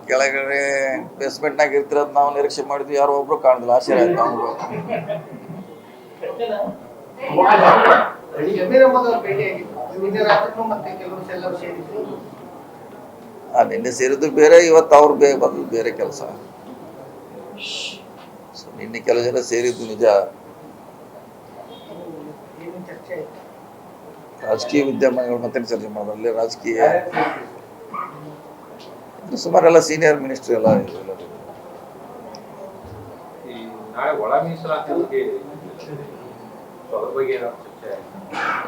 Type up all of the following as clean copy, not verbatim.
ಕೆಳಗಡೆ ಬೇಸ್ಮೆಂಟ್ನಾಗ ಇರ್ತಿರೋದು ನಾವು ನಿರೀಕ್ಷೆ ಮಾಡಿದ್ವಿ, ಯಾರೋ ಒಬ್ರು ಕಾಣಿಲ್ಲ. ಆಶ್ಚರ್ಯ ಆಯ್ತು ನಮಗೂ. ನಿನ್ನೆ ಸೇರಿದ್ದು ಬೇರೆ, ಇವತ್ತು ಅವ್ರು ಬಂದು ಬೇರೆ ಕೆಲಸ. ನಿನ್ನೆ ಕೆಲವು ಜನ ಸೇರಿದ್ದು ನಿಜ. ರಾಜಕೀಯ ವಿದ್ಯಮಾನಗಳು ಮತ್ತೆ ಚರ್ಚೆ ಮಾಡೋದ್ರಲ್ಲಿ ರಾಜಕೀಯ ಸುಮಾರೆಲ್ಲ ಸೀನಿಯರ್ ಮಿನಿಸ್ಟರ್ ಎಲ್ಲ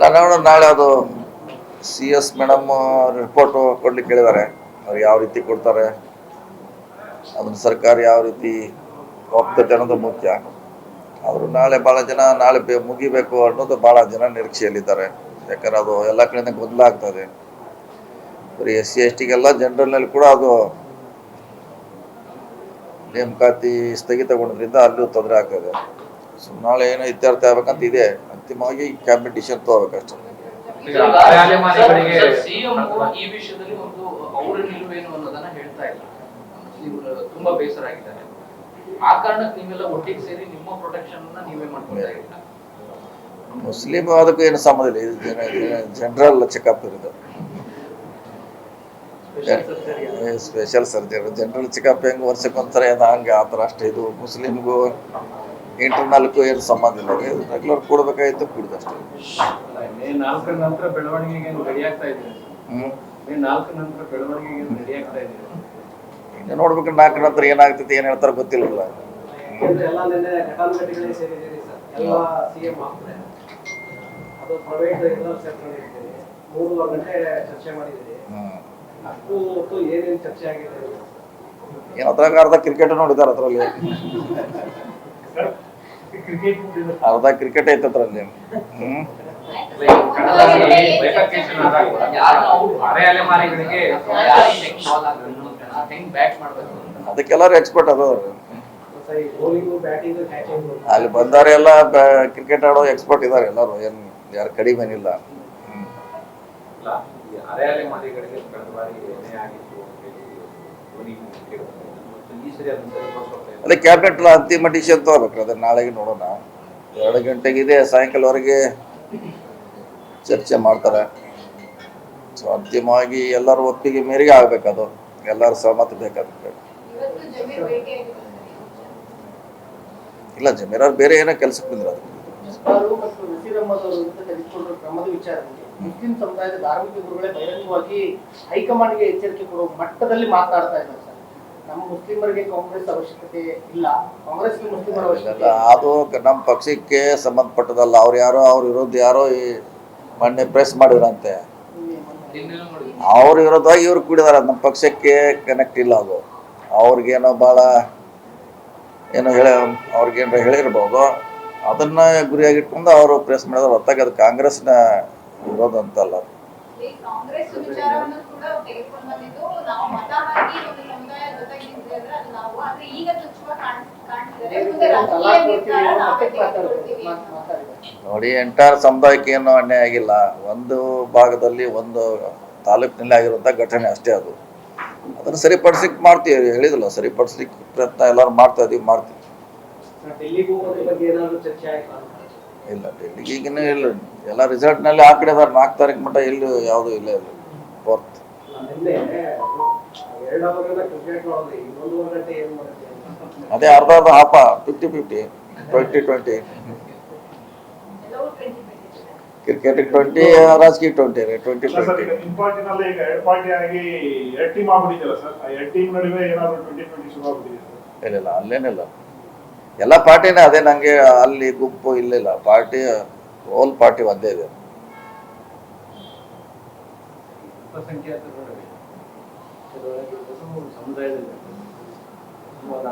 ನೋಡೋಣ. ನಾಳೆ ಅದು CS ಮೇಡಮ್ ರಿಪೋರ್ಟ್ ಕೊಡ್ಲಿಕ್ಕೆ ಹೇಳಿದ್ದಾರೆ. ಅವ್ರು ಯಾವ ರೀತಿ ಕೊಡ್ತಾರೆ, ಅದನ್ನ ಸರ್ಕಾರ ಯಾವ ರೀತಿ ಹೋಗ್ತದೆ ಅನ್ನೋದು ಮುಖ್ಯ. ಅವರು ನಾಳೆ ಭಾಳ ಜನ ನಾಳೆ ಮುಗಿಬೇಕು ಅನ್ನೋದು ಭಾಳ ಜನ ನಿರೀಕ್ಷೆಯಲ್ಲಿದ್ದಾರೆ. ಯಾಕಂದ್ರೆ ಅದು ಎಲ್ಲ ಕಡೆಯಿಂದ ಗೊಂದಲ ಆಗ್ತದೆ. ಬರೀ SC STಗೆಲ್ಲ ಜನರಲ್ನಲ್ಲಿ ಕೂಡ ಅದು ನೇಮಕಾತಿ ಸ್ಥಗಿತಗೊಂಡ್ರಿಂದ ಅಲ್ಲೂ ತೊಂದರೆ ಆಗ್ತದೆ. ಸೊ ನಾಳೆ ಏನೋ ಇತ್ಯರ್ಥ ಆಗ್ಬೇಕಂತ ಇದೆ. ಅಂತಿಮವಾಗಿ ಕ್ಯಾಬಿನೆಟ್ ಡಿಸಿಷನ್ ತಗೋಬೇಕಷ್ಟೇ. ಈ ವಿಷಯದಲ್ಲಿ ಒಂದು ಅವರ ನಿಲುವೇನು ಅನ್ನೋದನ್ನ ಹೇಳ್ತಾ ಇಲ್ಲ. ತುಂಬಾ ಬೇಸರ ಆಗಿದ್ದಾರೆ. ಆ ಕಾರಣಕ್ಕೆ ನೀವೆಲ್ಲ ಒಟ್ಟಿಗೆ ಸೇರಿ ನಿಮ್ಮ ಪ್ರೊಟೆಕ್ಷನ್ ನೀವೇ ಮಾಡ್ಕೊಳ್ತಾ ಇದ್ದೀರಾ. ಮುಸ್ಲಿಂ ಅದಕ್ಕೂ ಏನು ಸಂಬಂಧ ಇಲ್ಲ. ಇದು ಜನರಲ್ ಚೆಕಪ್ ಇರೋದು, ಸ್ಪೆಷಲ್ ಸರ್ಜರಿ. ಜನರಲ್ ಚೆಕಪ್ ಹೆಂಗೆ ವರ್ಷಕ್ಕೊಂದ್ಸರಿ ಹಂಗೆ ಆ ಥರ ಅಷ್ಟೇ. ಇದು ಮುಸ್ಲಿಮ್ಗೂ ಇಂಟರ್ನಲ್ಗೂ ಏನು ಸಂಬಂಧ ಇಲ್ಲ. ರೆಗ್ಯುಲರ್ ಕೊಡ್ಬೇಕಾಗಿತ್ತು, ಕುಡಿದಷ್ಟೇ. ಮೇ 4 ನಂತರ ಬೆಳವಣಿಗೆಗೆ ರೆಡಿ ಆಗ್ತಾ ಇದ್ದೀವಿ. ಮೇ 4 ನಂತರ ಬೆಳವಣಿಗೆಗೆ ರೆಡಿ ಆಗ್ತಾ ಇದ್ದೀವಿ. ಇನ್ನು ನೋಡ್ಬೇಕು 4 ನಂತರ ಏನಾಗ್ತೈತೆ, ಏನು ಹೇಳ್ತಾರೆ ಗೊತ್ತಿಲ್ಲ. ಏನು ಅರ್ಧ ಕ್ರಿಕೆಟ್ ನೋಡಿದಾರೆ ಅದರಲ್ಲಿ. ಅರ್ಧ ಕ್ರಿಕೆಟ್ ಐತೆ ಅದರಲ್ಲಿ. ಅದಕ್ಕೆಲ್ಲರೂ ಎಕ್ಸ್ಪರ್ಟ್ ಅದಾವ್ರಿ. ಅಲ್ಲಿ ಬಂದವ್ರೆ ಎಲ್ಲ ಕ್ರಿಕೆಟ್ ಆಡೋ ಎಕ್ಸ್ಪರ್ಟ್ ಇದಾರೆ ಎಲ್ಲರೂ. ಏನು ಯಾರು ಕಡಿಮೆ ಏನಿಲ್ಲ. ಅದೇ ಕ್ಯಾಬಿನೆಟ್ ಅಂತಿಮ ಡಿಸಿಷನ್ ತಗೋಬೇಕು. ಅದನ್ನ ನಾಳೆಗೆ ನೋಡೋಣ. 2 ಗಂಟೆಗಿದೆ, ಸಾಯಂಕಾಲವರೆಗೆ ಚರ್ಚೆ ಮಾಡ್ತಾರೆ. ಸೊ ಅಂತಿಮವಾಗಿ ಎಲ್ಲರೂ ಒಪ್ಪಿಗೆ ಮೇರೆಗೆ ಆಗ್ಬೇಕದು. ಎಲ್ಲರೂ ಸಹಮತ ಬೇಕಾಗುತ್ತೆ. ಇಲ್ಲ, ಜಮೀರಾರ್ ಬೇರೆ ಏನೋ ಕೆಲಸಕ್ಕೆ ಬಂದ್ರೆ ಅದು ಮುಸ್ಲಿಂ ಸಮುದಾಯದ ಧಾರ್ಮಿಕ ಗುರುಗಳೇ ಬಹಿರಂಗವಾಗಿ ಹೈಕಮಾಂಡ್ಗೆ ಎಚ್ಚರಿಕೆ ಕೊಡುವ ಮಟ್ಟದಲ್ಲಿ ಮಾತನಾಡ್ತಾ ಇದ್ದಾರೆ ಸರ್. ನಮ್ಮ ಮುಸ್ಲಿಮರಿಗೆ ಕಾಂಗ್ರೆಸ್ ಅವಶ್ಯಕತೆ ಇಲ್ಲ, ಕಾಂಗ್ರೆಸ್ಗೆ ಮುಸ್ಲಿಮರ ಅವಶ್ಯಕತೆ. ಅದು ನಮ್ಮ ಪಕ್ಷಕ್ಕೆ ಸಂಬಂಧಪಟ್ಟದಲ್ಲ. ಅವ್ರು ಯಾರೋ ಅವ್ರ ವಿರೋಧ ಯಾರೋ ಮೊನ್ನೆ ಪ್ರೆಸ್ ಮಾಡಿದ್ರಂತೆ. ಅವ್ರ ವಿರೋಧವಾಗಿ ಇವ್ರು ಕೂಡಿದಾರೆ. ನಮ್ಮ ಪಕ್ಷಕ್ಕೆ ಕನೆಕ್ಟ್ ಇಲ್ಲ. ಅದು ಅವ್ರಿಗೇನೋ ಭಾಳ ಏನೋ ಅವ್ರಿಗೇನೋ ಹೇಳಿರ್ಬೋದು. ಅದನ್ನ ಗುರಿಯಾಗಿಟ್ಕೊಂಡು ಅವರು ಪ್ರೆಸ್ ಮಾಡಿದ್ರೆ ಹೊತ್ತಾಗಿ ಅದು ಕಾಂಗ್ರೆಸ್ನ ವಿರೋಧ ಅಂತಲ್ಲ. ನೋಡಿ, ಎಂಟೈರ್ ಸಮುದಾಯಕ್ಕೆ ಏನು ಅನ್ಯಾಯ ಆಗಿಲ್ಲ. ಒಂದು ಭಾಗದಲ್ಲಿ ಒಂದು ತಾಲೂಕಿನಲ್ಲಿ ಆಗಿರುವಂಥ ಘಟನೆ ಅಷ್ಟೇ. ಅದು ಅದನ್ನು ಸರಿಪಡಿಸ್ಲಿಕ್ಕೆ ಮಾಡ್ತೀವಿ. ಹೇಳಿದಲ್ಲ, ಸರಿಪಡಿಸ್ಲಿಕ್ಕೆ ಪ್ರಯತ್ನ ಎಲ್ಲರೂ ಮಾಡ್ತಾ ಇದೀವಿ, ಮಾಡ್ತೀವಿ. ಇಲ್ಲ, ಡೆಲ್ಲಿಗೆ ಈಗಿನ ಇಲ್ಲ. ಎಲ್ಲ ರಿಸಲ್ಟ್ನಲ್ಲಿ ಆ ಕಡೆ 4 ತಾರೀಕು ಮಟ್ಟ ಎಲ್ಲೂ ಯಾವುದೂ ಇಲ್ಲ. ಇಲ್ಲ 4th ಅದೇ ಅರ್ಧ ಹಾಪ 50-50 20-20 ಕ್ರಿಕೆಟ್ 20, ರಾಜಕೀಯ 20-20. ಇಲ್ಲ, ಅಲ್ಲೇನಿಲ್ಲ. ಎಲ್ಲ ಪಾರ್ಟಿನೇ ಅದೇ. ನಂಗೆ ಅಲ್ಲಿ ಗುಂಪು ಇಲ್ಲಿಲ್ಲ. ಪಾರ್ಟಿ ಹೋಲ್ ಪಾರ್ಟಿ ಒಂದೇ ಇದೆ.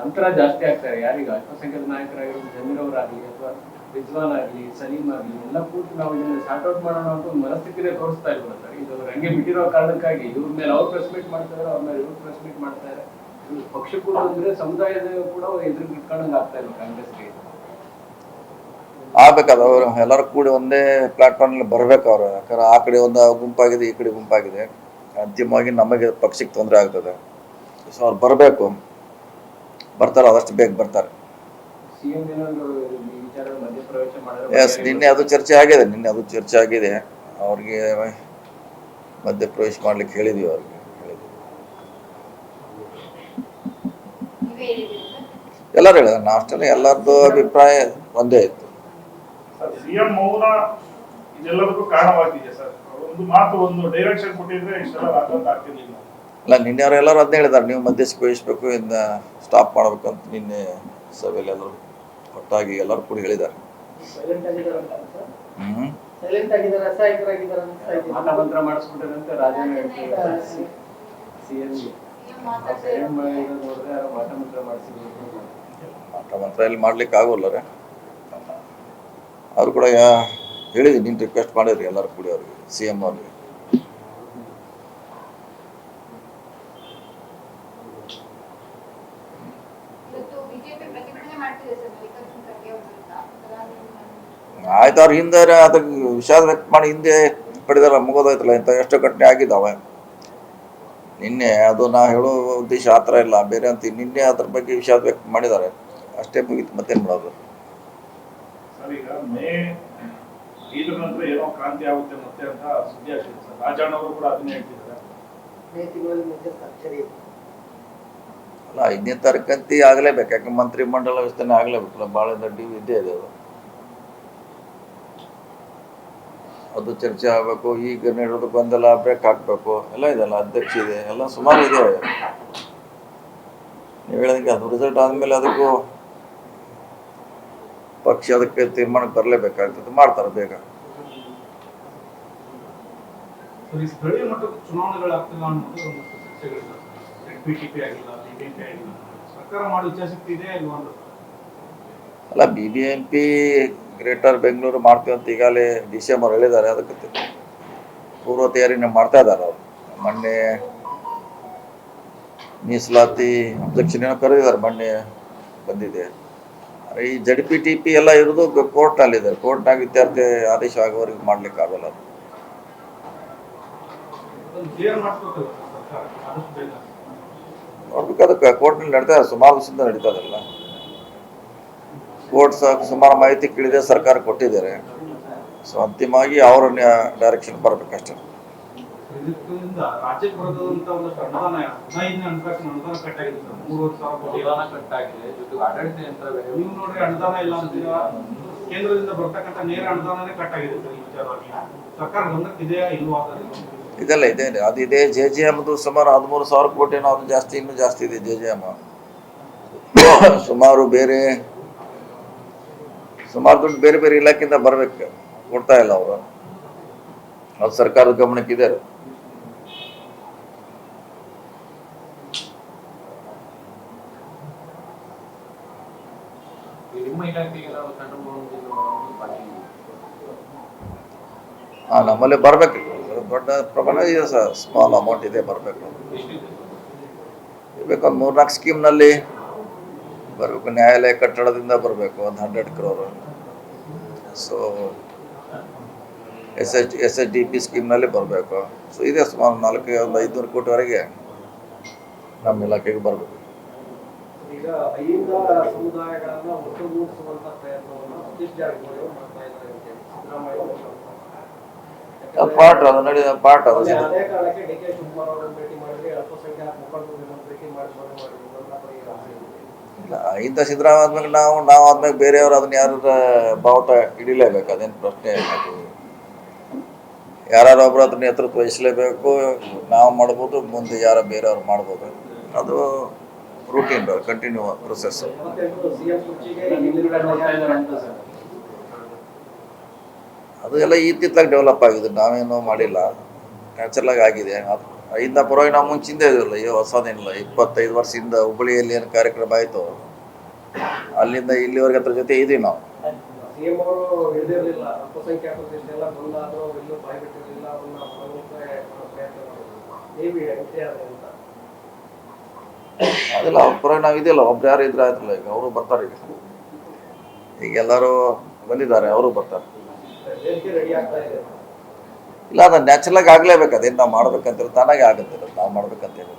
ಅಂತರ ಜಾಸ್ತಿ ಆಗ್ತಾರೆ. ಯಾರೀಗ ಅಲ್ಪಸಂಖ್ಯಾತ ನಾಯಕರಾಗಿರೋ ಜಮೀರ್ ಅವರಾಗ್ಲಿ ಅಥವಾ ರಿಜ್ವಾನ್ ಆಗ್ಲಿ, ಸಲೀಂ ಆಗ್ಲಿ, ಎಲ್ಲ ಕೂತು ನಾವು ಇದನ್ನ ಸಾರ್ಟ್ ಔಟ್ ಮಾಡೋಣ ಅಂತ ಒಂದು ಮನಸ್ಥಿತಿನೇ ತೋರಿಸ್ತಾ ಇಲ್ಲ ಸರ್. ಇದು ಹಂಗೆ ಬಿಟ್ಟಿರೋ ಕಾರಣಕ್ಕಾಗಿ ಇವ್ರ ಮೇಲೆ ಅವ್ರು ಪ್ರೆಸ್ ಮೀಟ್ ಮಾಡ್ತಾರೆ, ಅವ್ರ ಮೇಲೆ ಇವ್ರು ಪ್ರೆಸ್ ಮೀಟ್ ಮಾಡ್ತಾರೆ. ಪಕ್ಷಕ್ಕೂ ಅಂದ್ರೆ ಸಮುದಾಯದ ಕೂಡ ಎದುರು ಇಟ್ಕೊಂಡಂಗೆ ಆಗ್ತಾ ಇಲ್ಲ ಕಾಂಗ್ರೆಸ್ಗೆ. ಆಗ್ಬೇಕಾದ ಅವರು ಎಲ್ಲರೂ ಕೂಡಿ ಒಂದೇ ಪ್ಲಾಟ್ಫಾರ್ಮ್ ಬರಬೇಕು ಅವರು. ಯಾಕಂದ್ರೆ ಆ ಕಡೆ ಒಂದು ಗುಂಪಾಗಿದೆ, ಈ ಕಡೆ ಗುಂಪಾಗಿದೆ. ಅಂತಿಮವಾಗಿ ನಮಗೆ ಪಕ್ಷಕ್ಕೆ ತೊಂದರೆ ಆಗ್ತದೆ. ಸೊ ಅವ್ರು ಬರಬೇಕು, ಬರ್ತಾರೆ, ಆದಷ್ಟು ಬೇಗ ಬರ್ತಾರೆ. ಸಿಎಂ ಏನಾದ್ರು ಈ ವಿಚಾರ ಮಧ್ಯಪ್ರವೇಶ ಎಸ್, ನಿನ್ನೆ ಅದು ಚರ್ಚೆ ಆಗಿದೆ. ಅವ್ರಿಗೆ ಮಧ್ಯಪ್ರವೇಶ ಮಾಡ್ಲಿಕ್ಕೆ ಹೇಳಿದ್ವಿ ಅವ್ರಿಗೆ. ಎಲ್ಲರೂ ಹೇಳಿದ್ರು, ನಾ ಅಷ್ಟೇ, ಎಲ್ಲರದ್ದು ಅಭಿಪ್ರಾಯ ಒಂದೇ ಇತ್ತು. ಸಿಎಂ ಮೌನ ಇದೆಲ್ಲದಕ್ಕೂ ಕಾರಣವಾಗಿದೆ ಸರ್. ಒಂದು ಮಾತು, ಒಂದು ಡೈರೆಕ್ಷನ್ ಕೊಟ್ಟಿದ್ರೆ ಇಷ್ಟೆಲ್ಲ ಆಘಾತ ಆಗ್ತಿರ್ಲಿಲ್ಲ. ಅಲ್ಲ, ನಿನ್ನೆ ಅವರೆಲ್ಲರೂ ಅದನ್ನೇ ಹೇಳಿದ್ದಾರೆ, ನೀವು ಮಧ್ಯಕ್ಕೆ ವಹಿಸ್ಬೇಕು, ಇನ್ನು ಸ್ಟಾಪ್ ಮಾಡಬೇಕು ಅಂತ ನಿನ್ನೆ ಸಭೆಯಲ್ಲಿ ಎಲ್ಲರೂ ಒಟ್ಟಾಗಿ ಎಲ್ಲರೂ ಕೂಡ ಹೇಳಿದ್ದಾರೆ. ಮಾಟ ಮಂತ್ರ ಮಾಡಿಸ್ಬಿಟ್ಟಂತೆ ರಾಜೇಂದ್ರ ಹೇಳ್ತಾರೆ ಸಿಎಂ ನೋಡಿದ್ರೆ ಯಾರೋ ಮಾಟ ಮಂತ್ರ ಮಾಡಿಸಿದ್ರು. ಮಾಟ ಮಂತ್ರ ಇಲ್ಲಿ ಮಾಡ್ಲಿಕ್ಕೆ ಆಗೋಲ್ಲರೆ. ಅವ್ರು ಕೂಡ ಹೇಳಿದ್ವಿ, ನೀನು ರಿಕ್ವೆಸ್ಟ್ ಮಾಡಿದ್ರಿ ಎಲ್ಲರೂ ಕೂಡ ಅವ್ರಿಗೆ, CM ಅವ್ರಿಗೆ. ಆಯ್ತು, ಅವ್ರು ಹಿಂದೆ ಅದಕ್ಕೆ ವಿಷಾದ ವ್ಯಕ್ತ ಮಾಡಿ ಹಿಂದೆ ಪಡೆದಲ್ಲ, ಮುಗೋದೋಯ್ತಲ್ಲ. ಇಂಥ ಎಷ್ಟೋ ಘಟನೆ ಆಗಿದ್ದಾವೆ ನಿನ್ನೆ. ಅದು ನಾ ಹೇಳೋ ಉದ್ದೇಶ ಆ ಥರ ಇಲ್ಲ, ಬೇರೆ ಅಂತ. ನಿನ್ನೆ ಅದ್ರ ಬಗ್ಗೆ ವಿಷಾದ ವ್ಯಕ್ತ ಮಾಡಿದ್ದಾರೆ, ಅಷ್ಟೇ ಮುಗೀತು, ಮತ್ತೇನು ಮಾಡೋದು. ಸರ್, ಈಗ ಮೇ 5 ನಂತರ ಏನೋ ಕ್ರಾಂತಿ ಆಗುತ್ತೆ ಮತ್ತೆ ಅಂತ ಸುದ್ದಿ ಆಗ್ತಿದೆ ಸರ್. ರಾಜಣ್ಣ ಅವರು ಕೂಡ ಅದನ್ನೇ ಹೇಳ್ತಿದ್ದಾರೆ. ಅಲ್ಲ, 5ನೇ ತಾರೀಕಂತಿ ಆಗಲೇಬೇಕು, ಯಾಕೆ ಮಂತ್ರಿ ಮಂಡಲ ವಿಸ್ತರಣೆ ಆಗಲೇಬೇಕಲ್ಲ, ಭಾಳ ದೊಡ್ಡ ಇದ್ದೇ ಇದೆ ಅದು ಚರ್ಚೆ ಆಗಬೇಕು. ಈಗ ನೀಡೋದು ಗೊಂದಲ, ಬ್ರೇಕ್ ಹಾಕಬೇಕು, ಎಲ್ಲ ಇದೆಲ್ಲ, ಅಧ್ಯಕ್ಷ ಇದೆ, ಎಲ್ಲ ಸುಮಾರು ಇದೆ. ನೀವು ಹೇಳಿದಂಗೆ ಅದು ರಿಸಲ್ಟ್ ಆದಮೇಲೆ ಅದಕ್ಕೂ ಪಕ್ಷ ಅದಕ್ಕೆ ತೀರ್ಮಾನಕ್ಕೆ ಬರಲೇಬೇಕಾಗ್ತದೆ, ಮಾಡ್ತಾರೆ ಬೇಗ. ಸ್ಥಳೀಯ ಮಟ್ಟದ ಚುನಾವಣೆಗಳಾಗ್ತಿಲ್ಲ ಅನ್ನೋದು ಒಂದಷ್ಟು ಚರ್ಚೆಗಳಿಲ್ಲ. PTP ಆಗಿಲ್ಲ, BBMP ಆಗಿಲ್ಲ, ಸರ್ಕಾರ ಮಾಡೋ ಇಚ್ಛಾಶಕ್ತಿ ಇದೆ ಇಲ್ವಾ? ಅಲ್ಲ, BBMP ಗ್ರೇಟರ್ ಬೆಂಗಳೂರು ಮಾಡ್ತೀವಿ ಅಂತ ಈಗಾಗಲೇ DCM ಅವ್ರು ಹೇಳಿದ್ದಾರೆ. ಅದಕ್ಕೆ ಪೂರ್ವ ತಯಾರಿನ ಮಾಡ್ತಾ ಇದ್ದಾರೆ ಅವರು. ಮೊನ್ನೆ ಮೀಸಲಾತಿ ಅಬ್ಜೆಕ್ಷನ್ ಏನೋ ಕರೆದಿದ್ದಾರೆ, ಮೊನ್ನೆ ಬಂದಿದೆ. ಈ ZPTP ಎಲ್ಲ ಇರೋದು ಕೋರ್ಟ್ನಲ್ಲಿದೆ. ಕೋರ್ಟ್ನಾಗ ಇತ್ಯರ್ಥ ಆದೇಶ ಆಗೋವರೆಗೆ ಮಾಡ್ಲಿಕ್ಕೆ ಆಗೋಲ್ಲ. ನೋಡ್ಬೇಕು, ಅದಕ್ಕೆ ಕೋರ್ಟ್ನಲ್ಲಿ ನಡೀತಾ ಇದೆ, ಸುಮಾರು ದಿವಸದಿಂದ ನಡೀತದಲ್ಲ. ಕೋರ್ಟ್ ಸುಮಾರು ಮಾಹಿತಿ ಕೇಳಿದೆ, ಸರ್ಕಾರ ಕೊಟ್ಟಿದ್ದಾರೆ. ಸೊ ಅಂತಿಮವಾಗಿ ಅವರ ಡೈರೆಕ್ಷನ್ ಬರಬೇಕಷ್ಟೇ. ಇದರಿಂದ ರಾಜ್ಯಕ್ಕೆ ಬರೋದಂತ ಒಂದಷ್ಟು ಅನುದಾನ ಹಣಕಾಸಿನ ಅನುದಾನ ಕಟ್ಟಾಗಿದೆ ಸರ್. 3,000 ಕೋಟಿ ಅನುದಾನ ಕಟ್ಟಾಗಿದೆ. ಜೊತೆಗೆ ಆಡಳಿತ ಯಂತ್ರ ನೀವು ನೋಡ್ರಿ ಅನುದಾನ ಇಲ್ಲ ಅಂತೀರಾ, ಕೇಂದ್ರದಿಂದ ಬರ್ತಕ್ಕಂಥ ನೇರ ಅನುದಾನನೇ ಕಟ್ಟಾಗಿದೆ ಸರ್. ಈ ವಿಚಾರವಾಗಿ ಸರ್ಕಾರ ಗಮನಕ್ಕೆ ಇದೆಯಾ ಇಲ್ವಾ? ಇದೆಲ್ಲ ಇದೆ, ಅದಿದೆ. JJMದು ಸುಮಾರು 13,000 ಕೋಟಿ, ಅದು ಜಾಸ್ತಿ, ಇನ್ನೂ ಜಾಸ್ತಿ ಇದೆ. JJM ಸುಮಾರು ದುಡ್ಡು ಬೇರೆ ಬೇರೆ ಇಲಾಖೆಯಿಂದ ಬರಬೇಕು, ಕೊಡ್ತಾ ಇಲ್ಲ ಅವರು. ಅದು ಸರ್ಕಾರದ ಗಮನಕ್ಕಿದೆ. ನಮ್ಮಲ್ಲಿ ಬರಬೇಕು, ದೊಡ್ಡ ಪ್ರಮಾಣ ಇದೆ ಸರ್. ಸ್ಮಾಲ್ ಅಮೌಂಟ್ ಇದೆ, ಬರಬೇಕು. ಇರಬೇಕು, ಒಂದು 3-4 ಸ್ಕೀಮ್ನಲ್ಲಿ ಬರಬೇಕು. ನ್ಯಾಯಾಲಯ ಕಟ್ಟಡದಿಂದ ಬರಬೇಕು, ಒಂದು 100 crore. ಸೊ SHDP ಸ್ಕೀಮ್ನಲ್ಲಿ ಬರಬೇಕು. ಸೊ ಇದೆ, ಸುಮಾರು 400-500 ಕೋಟಿವರೆಗೆ ನಮ್ಮ ಇಲಾಖೆಗೆ ಬರಬೇಕು. ಈಗ ಅಹಿಂದ ಸಮುದಾಯಗಳನ್ನ ಒಟ್ಟುಗೂಡಿಸುವಂತ ಪ್ರಯತ್ನವನ್ನು ಸತೀಶ್ ಜಾರಕಿಹೊಳಿ ಅವರು ಮಾಡ್ತಾ ಇದ್ದಾರೆ ಅಂತ ಹೇಳಿ ಸಿದ್ದರಾಮಯ್ಯ ಪಾಠ ಅದು ನಡೆದ ಪಾಠ. ಅದೇ ಕಾರಣಕ್ಕೆ DK ಶಿವಕುಮಾರ್ ಅವರನ್ನು ಭೇಟಿ ಮಾಡಿದ್ರೆ ಅಲ್ಪಸಂಖ್ಯಾತ ಮುಖಂಡರನ್ನು ಭೇಟಿ ಮಾಡಿ ಇಲ್ಲ, ಇಂಥ ಸಿದ್ದರಾಮಯ್ಯ ಆದ್ಮೇಲೆ ನಾವು ಆದ್ಮೇಲೆ ಬೇರೆಯವರು ಅದನ್ನ ಯಾರು ಬಾವುಟ ಹಿಡಿಲೇಬೇಕು, ಅದೇನು ಪ್ರಶ್ನೆ ಇಲ್ಲ. ಯಾರು ಒಬ್ರು ಅದನ್ನ ನೇತೃತ್ವ ವಹಿಸಲೇಬೇಕು. ನಾವು ಮಾಡ್ಬೋದು, ಮುಂದೆ ಯಾರು ಬೇರೆಯವ್ರು ಮಾಡ್ಬೋದು. ಅದು ರೂಟೀನ್, ಕಂಟಿನ್ಯೂ ಪ್ರೊಸೆಸ್. ಅದು ಎಲ್ಲ ಇತ್ತಿತ್ತಲಾಗಿ ಡೆವಲಪ್ ಆಗಿದೆ, ನಾವೇನೂ ಮಾಡಿಲ್ಲ, ನ್ಯಾಚುರಲ್ ಆಗಿದೆ. ಇಂದ ಪರವಾಗಿ ನಾವು ಮುಂಚಿಂದ ಇದಿಲ್ಲ, ಹೊಸದೇನಿಲ್ಲ. 25 ವರ್ಷದಿಂದ ಹುಬ್ಬಳ್ಳಿಯಲ್ಲಿ ಏನು ಕಾರ್ಯಕ್ರಮ ಆಯಿತು, ಅಲ್ಲಿಂದ ಇಲ್ಲಿವರೆಗೆ ಅದ್ರ ಜೊತೆ ಇದೀವಿ ನಾವು. ಸಿಎಂ ಅವರು ಹೇಳಿರಲಿಲ್ಲ, ಅಲ್ಪಸಂಖ್ಯಾತರು ಇಷ್ಟೆಲ್ಲ ಬಂದಾದರೂ ಇನ್ನೂ ಬಾಯ್ಬಿಟ್ಟಿರಲಿಲ್ಲ, ಅವನ್ನ ಅದೆಲ್ಲ ಅವ್ರ ಪರವಾಗಿ ನಾವು ಇದೆಯಲ್ಲ, ಒಬ್ರು ಯಾರು ಇದ್ರೆ ಆಯ್ತಲ್ಲ. ಈಗ ಅವರು ಬರ್ತಾರೆ, ಈಗ ಎಲ್ಲರೂ ಬಂದಿದ್ದಾರೆ, ಅವರು ಬರ್ತಾರೆ. ರೆಡಿ ಆಗ್ತಾ ಇದೆ. ಇಲ್ಲ ಅದು ನ್ಯಾಚುರಲ್ ಆಗಿ ಆಗಲೇಬೇಕು, ಅದೇನು ನಾವು ಮಾಡ್ಬೇಕಂತಿರೋ ತಾನಾಗೆ ಆಗುತ್ತೆ, ನಾವು ಮಾಡ್ಬೇಕಂತೇನಿಲ್ಲ.